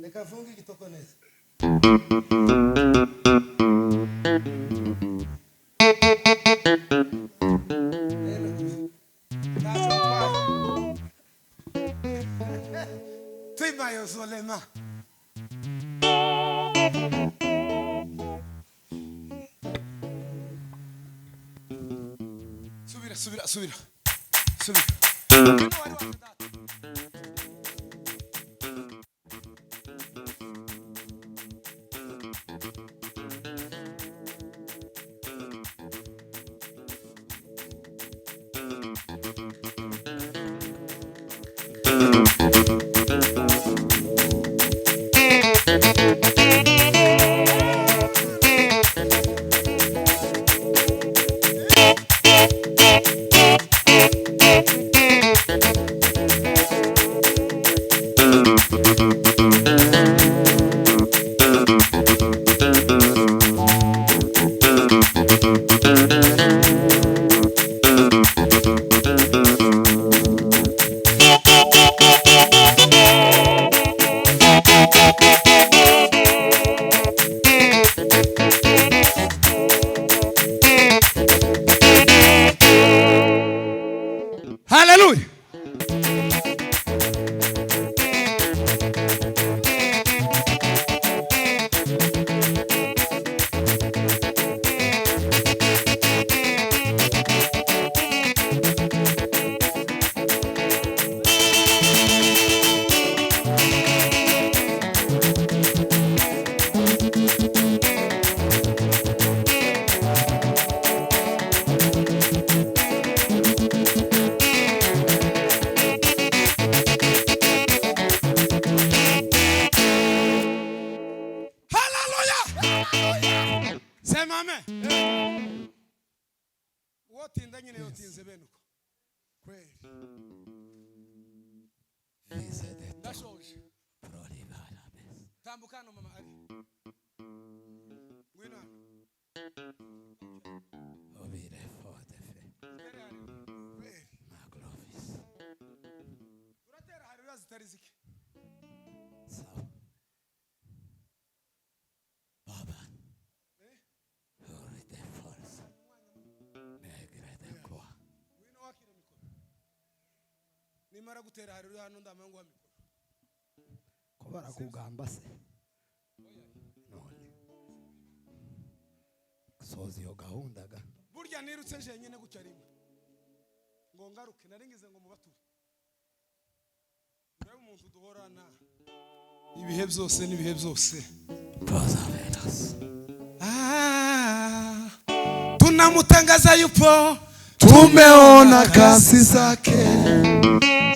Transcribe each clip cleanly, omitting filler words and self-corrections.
Nikafungi kitoko neza. Tuima yo solema. Subira. Hallelujah. Sema amen. Wote ndanyine yotinze benuko. Kweli. Dashoje. Tambukano mama ari. Ngwino. Obire forte fe. Kweli. Maglovis. Uratera harira zitariziki. Sawa. Baba. Nimara gutera harira hano ndamangu wa mikoro. Ko barakugamba se. None. Sozi yo gahundaga. Burya nirutse jenyene gucya rimwe. Ngo ngaruke naringize ngo mubature. Nawe umuntu duhorana. Ibihe byose nibihe byose. Prozaveras. Tunamutangaza yupo. Tumeona kasi zake.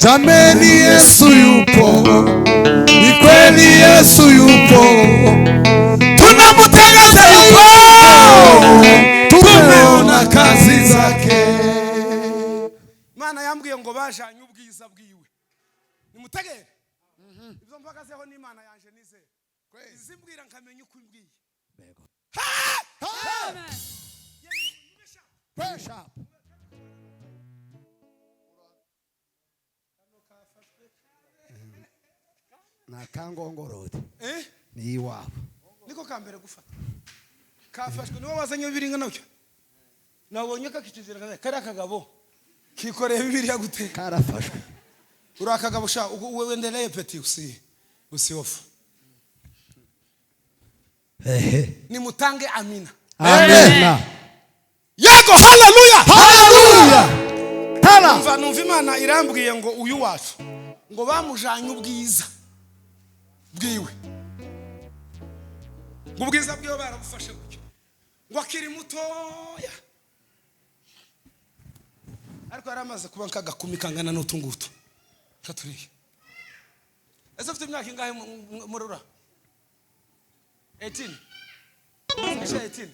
Jameni Yesu yupo. Ni kweli Yesu yupo. Tunamutangaza yupo. Tumeona kasi zake. Mana yambwiye ngo bajanye ubwiza bwiwe. Nimutegere. Ibyo mpagazeho ni Imana yanje nize. Izimbwira nkamenya uko imbwiye. Bego. Amen. Pressure. Na kangongorode. Ni iwabo. Niko kambere gufata. Kafashwe niwe wazanye biringa nacyo. Nabonye kakicizira kare kagabo. Kikoreye bibiriya gute. Karafashwe. Urakagabo sha wewe ndeleye petit usiofu. Nimutange amina. Amen. Yego hallelujah. Hallelujah. Tala. Numva Imana irambwiye ngo uyu wacu ngo bamujanye ubwiza bwiwe. Ngo ubwiza bwiwe barabufashe gutyo. Ngo akiri mutoya. Ariko yaramaze kuba nkagakumi kangana n'utungutu. Katuriye. Ese ufite imyaka ingahe murura? 18. 18.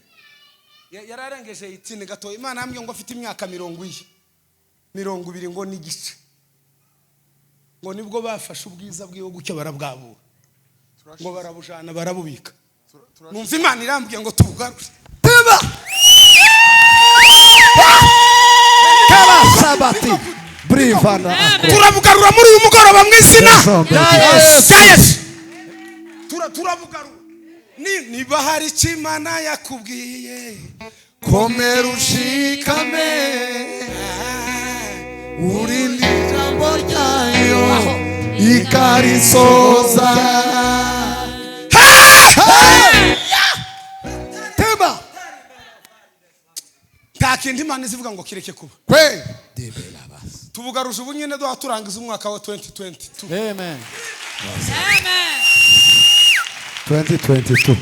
Yararengeje 18 gato. Imana yambwiye ngo afite imyaka 20. 20 ngo n'igice. Ngo nibwo bafashe ubwiza bwiwe gucyo barabwabura. Ngo barabujana barabubika. Numva Imana irambwiye ngo tubugarure. Tiba. Kala sabati. Brivana. turabugarura muri uyu mugoroba mu izina Yes. rya Yesu. Turabugarura. Niba hari icyo Imana yakubwiye komera ushikame urinde ijambo ryayo ikarisoza. Tema. nta kindi Imana izivuga ngo kireke kuba. Kwe. Tubugaruje ubu nyine duha turangiza umwaka wa 2022. Amen. 2022.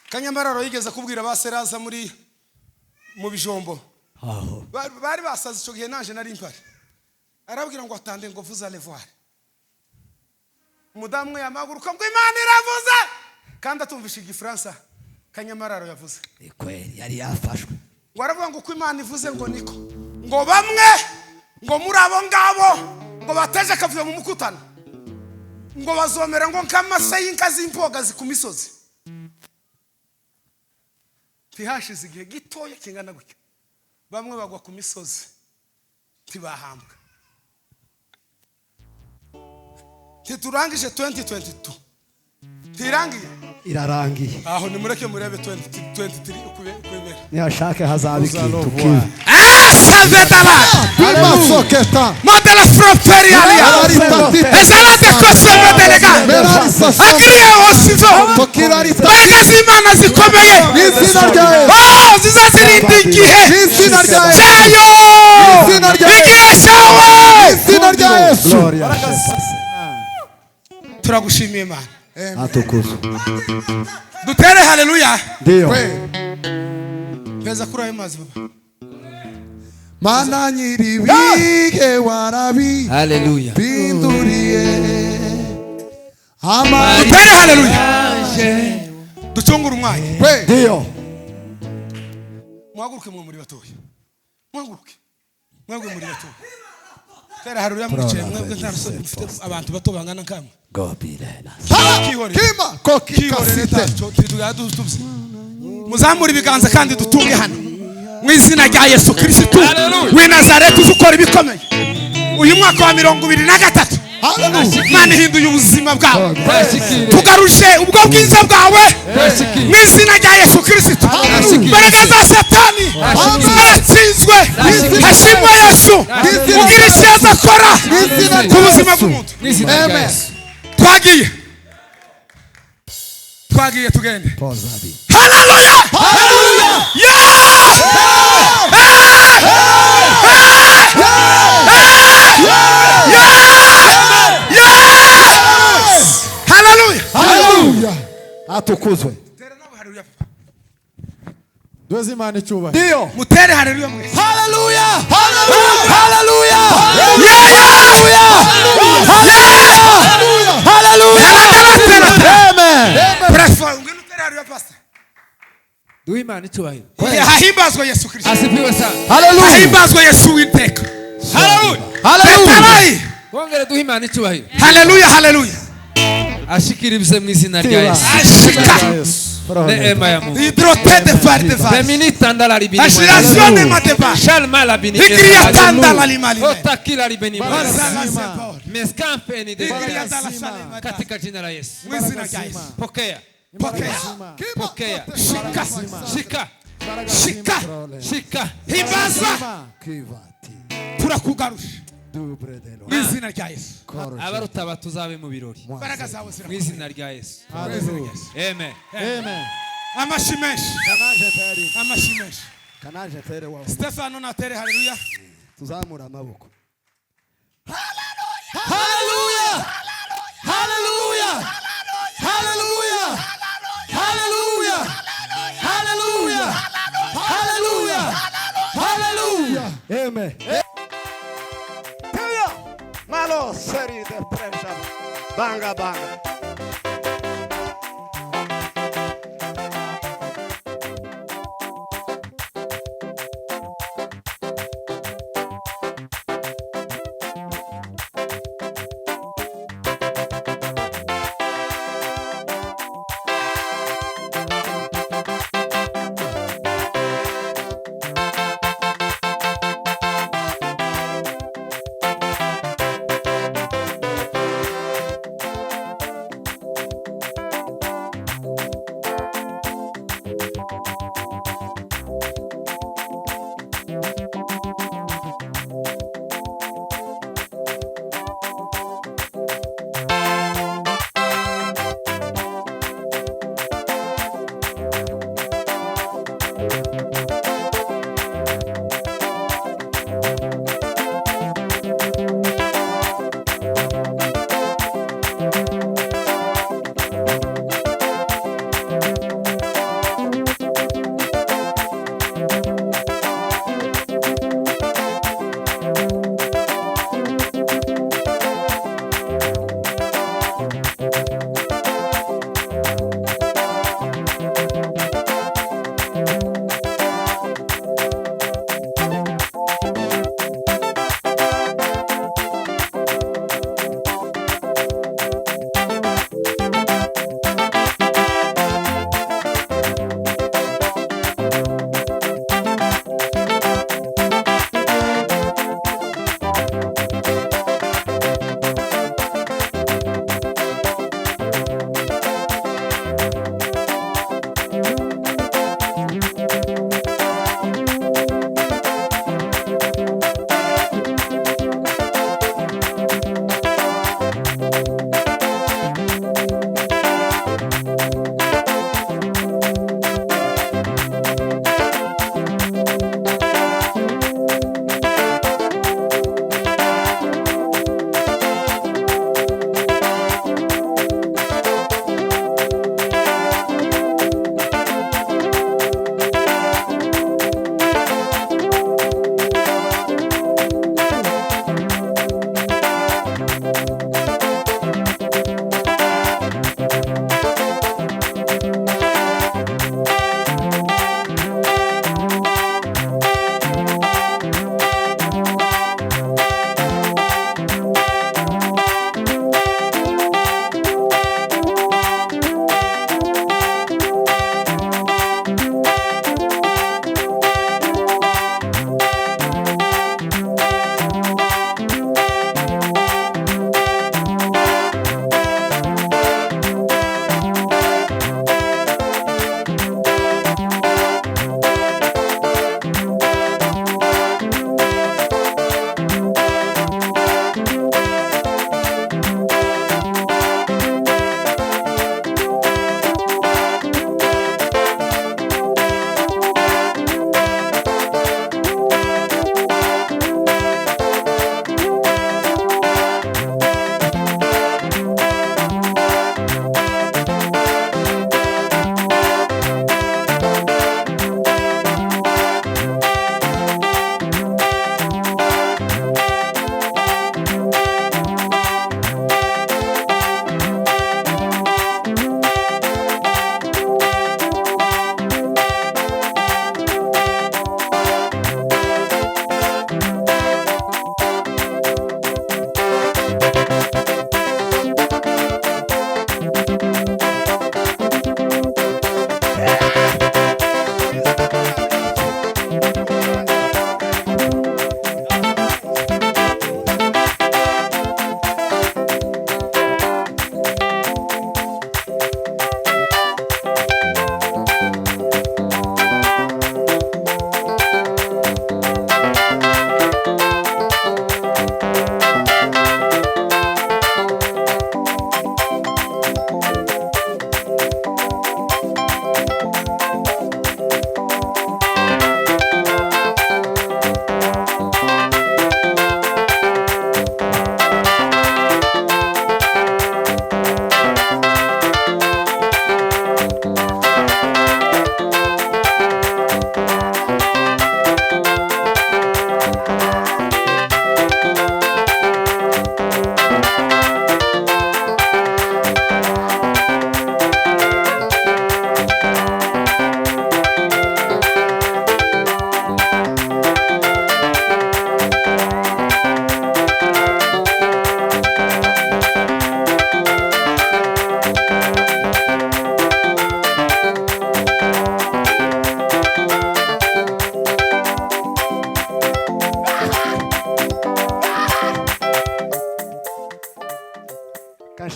Kanyamararo yigeze kubwira ba Seraza mu bijombo. Aho. Bari basaze icyo gihe naje nari mpari. Arabwira ngo atande ngo vuza levoir. Umudamu yamaguruka ngo Imana iravuze kandi atumvisha igifaransa Kanyamararo yavuze. Kweli yari yafashwe. Ngo aravuga ngo uko Imana ivuze ngo niko. Ngo bamwe ngo muri abo ngabo ngo bateje akavuyo mu mukutano. Ngo bazomera ngo nkamase y'inka z'impoga ku misozi. Tihashize igihe gitoya kingana gutyo. Bamwe bagwa ku misozi tibahambwa. Titurangije 2022. Tirangiye. Irarangiye. Aho nimureke murebe 2023 ukubera. Niyashake hazaba ikintu kibi. Savetala. Masoketa. Modela Proterialia. Ezala de Kosebe delega. Agriye osizo. Mbaraga z'Imana zikomeye. N'izina rya Yesu. Oh, zizazirinda igihe. N'izina rya Yesu. Cyayo. N'izina rya Yesu. Igihe cyawe. N'izina rya Yesu. Gloria. Turagushimiye Imana. Atukuzwe. Dutere haleluya. Ndio. Peza kuri ayo mazi baba. Mana nyiribige warabi. Haleluya. Binduriye. Dutere haleluya. Ducungura umwanya. Ndio. Mwaguruke mwe muri batoya. Mwaguruke. Mwagwe muri batoya. Tere haleluya mwicaye mwebwe ntarusoni mufite abantu bato bangana kamwe. Gobirela. Kima koki kasite. Muzamura ibiganza kandi dutunge hano mu izina rya Yesu Kristo w'i Nazareti uzukora ibikomeye. Uyu mwaka wa 2023 Imana ihinduye ubuzima bwawe. Tugaruje ubwo bwiza bwawe mu izina rya Yesu Kristo. Mbaraga za Satani zaratsinzwe. Hashimwe Yesu ugira icyo akora ku buzima bw'umuntu. Amen. Twagiye tugende. Pozabi. Haleluya. Hallelujah. Haleluya. Hallelujah. Atukuzwe. Duze Imana icyubahiro. Ndio. Mutere haleluya mwese. Hallelujah. Hallelujah. Amen. Duhe Imana icyubahiro. Hahimbazwe Yesu Kristo. Asifiwe sana. Hallelujah. Hahimbazwe Yesu witeka. Haleluya. Hallelujah. Wongere duhe Imana icyubahiro. Haleluya, haleluya. Ashikirize mu izina rya Yesu. Ashika. Neema ya Mungu. Hidrote de far de far. Femini tandala libini. Ashirazione mateba. Shalma la bini. Higriya tandala limali. Otakila libini. Wazala sepo. Meskampe de Higriya tala salima. katika jina la Yesu. Mwizina rya Yesu. Pokea. Pokea. Pokea. Shika. Shika. Shika. Shika. Himbaza. Kivati. Turakugarusha. Dubre delo. Mwizina rya Yesu. Abaruta tuzabe mu birori. Imbaraga zawe Mu zirakomeye. izina rya Yesu. Amen. Amen. Amashi menshi. Kanaje tayari. Amashi menshi. Kanaje tayari wao. Stefano natere haleluya. Tuzamura amaboko. Hallelujah. Hallelujah. Hallelujah. Hallelujah. Hallelujah. Hallelujah. Hallelujah. Amen. Teya. Malo seri de pressure. Banga banga.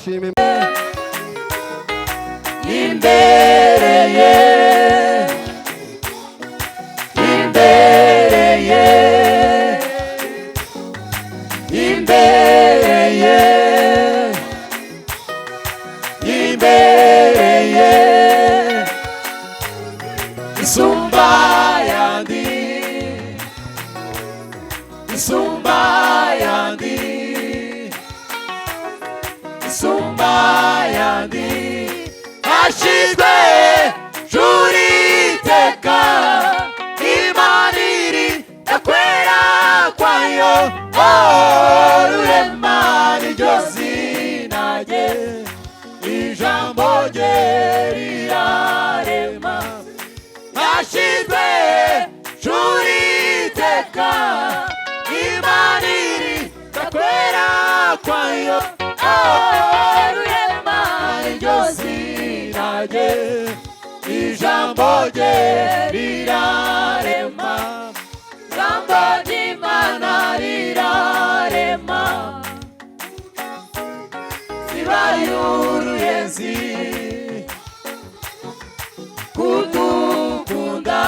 dushime imbereye imbereye imbereye imbereye isumba yandi isumba yandi isumba yandi ashizwe juriteka imaniri nakwera kwayo rurema niryo zina rye ijambo rye rirarema ashizwe juriteka imaniri nakwera kwayo rurema niryo zina rye ijambo rye rirarema ijambo ry'Imana rirarema zibaye uruyenzi kudukunda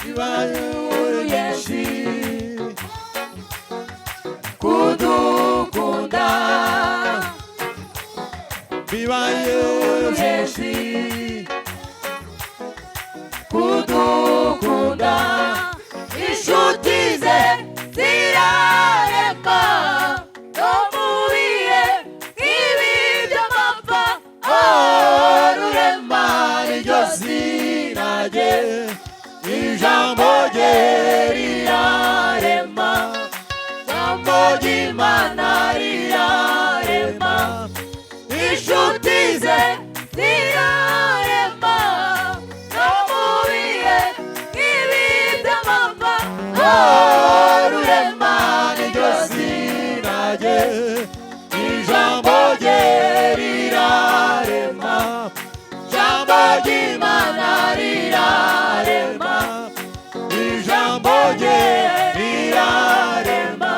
zibaye uruyenzi kudukunda bibaye uruyenzi kudukunda inshuti ze zirarema no mu bihe nk'ibi by'amapfa rurema niryo zina rye ijambo rye rirarema ijambo ry'Imana rirarema inshuti ze zirarema no mu bihe nk'ibi by'amapfa rurema niryo zina rye ijambo rye rirarema ijambo ry'Imana rirarema ijambo rye rirarema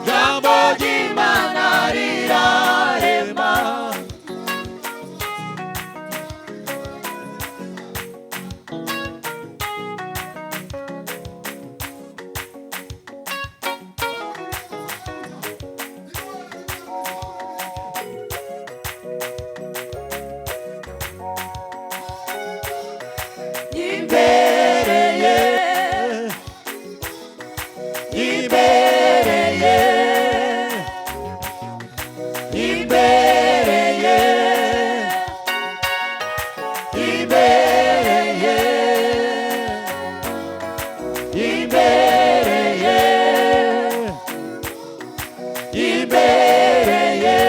ijambo ry'Imana rirarema imbereye imbereye imbereye imbereye imbereye imbereye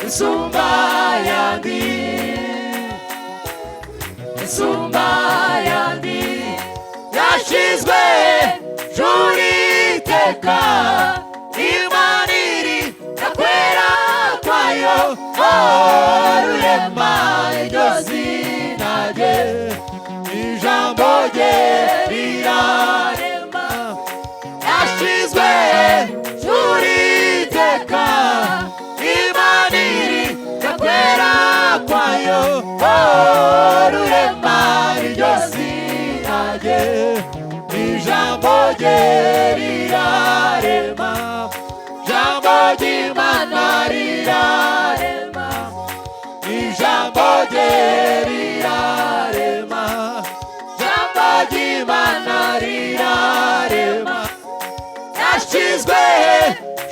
isumba yandi isumba yandi yashizwe juriteka imaniri nakwera kwayo rurema niryo zina rye ijambo rye rirarema yashizwe juriteka imaniri nakwera kwayo rurema niryo zina rye ijambo rye rirarema ijambo ry'Imana rirarema ijambo rye rirarema ijambo ry'Imana rirarema yashizwe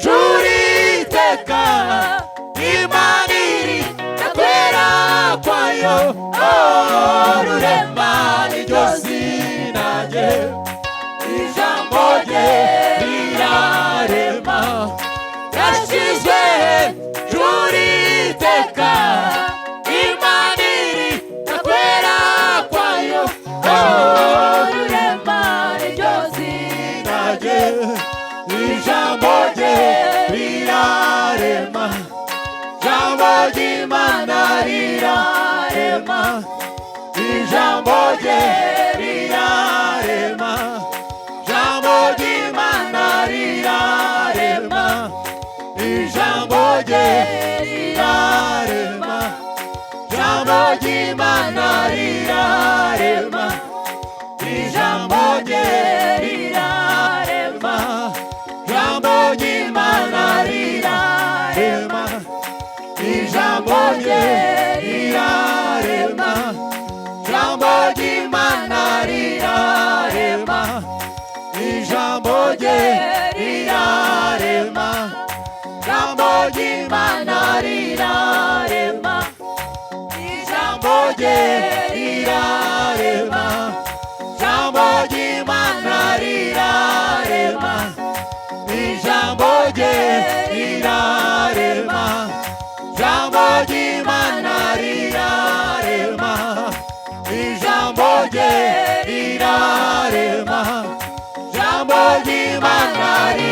juriteka imaniri nakwera kwayo rurema niryo zina rye ijambo rye rirarema yashizwe juriteka imaniri nakwera kwayo rurema niryo zina rye ijambo rye rirarema ijambo ry'Imana rirarema ijambo rirarema, ijambo ry'Imana rirarema, ijambo rye rirarema, ijambo ry'Imana rirarema, ijambo rye rirarema, ijambo ry'Imana rirarema, ijambo rye rirarema, ijambo ry'Imana rirarema, ijambo rye rirarema, ijambo ry'Imana rirarema, ijambo rye rirarema, ijambo ry'Imana rirarema, ijambo rye rirarema, ijambo ry'Imana rirarema.